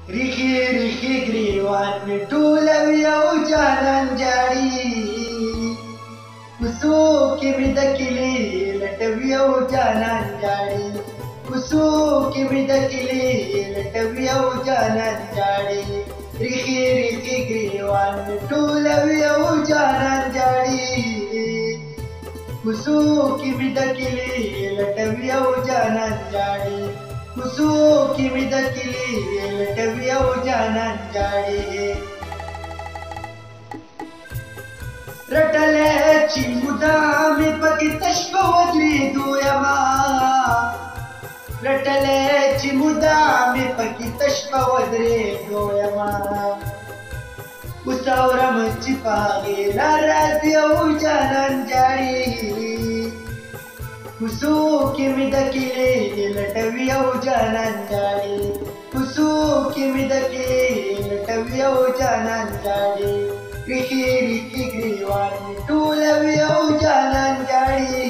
ریخي ریخي ګریوان مې ټولوي او جانان جاړي کوڅو کې مې د کلي لټوي او جانان جاړي کوڅو کې مې د کلي لټوي او جانان جاړي ریخي ریخي ګریوان مې ټولوي او جانان جاړي کوڅو کې مې د کلي لټوي او جانان جاړي کوڅو کې مې د کلي لټوي او جانان جاړي رټلې چې مدام پکې تش په ودرېدو یما رټلې چې مدام پکې تش په ودرېدو یما اوس اورم چې په هغې راځي او جانان جاړي کوڅو کې مې د کلي لټوي او جانان جاړي کوڅو کې مې د کلي لټوي او جانان جاړي ریخي ریخي ګریوان مې ټولوي او جانان جاړي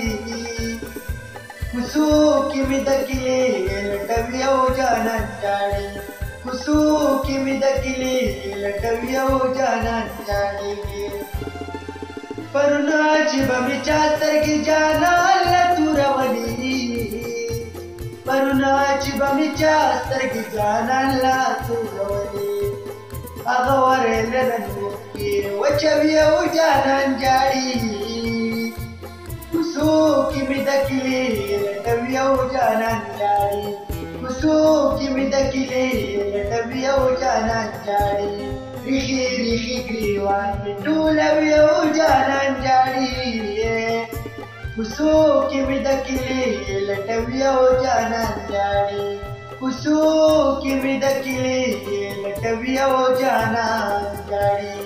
کوڅو کې مې د کلي لټوي او جانان جاړي کوڅو کې مې د کلي لټوي او جانان جاړي پرونه چې به مې چا سترګې جانان له تورولي پرونه چې به مې چا سترګې جانان له تورولي هغه ورېله نن اوښکې وچوي او جانان جاړي کوڅو کې مې د کلي لټوي او جانان جاړي کوڅو کې مې د کلي لټوي او جانان جاړي ریخي ریخي ګریوان مې ټولوي او جانان جاړي کوڅو کې مې د کلي لټوي او جانان جاړي کوڅو کې مې د کلي لټوي او جانان جاړي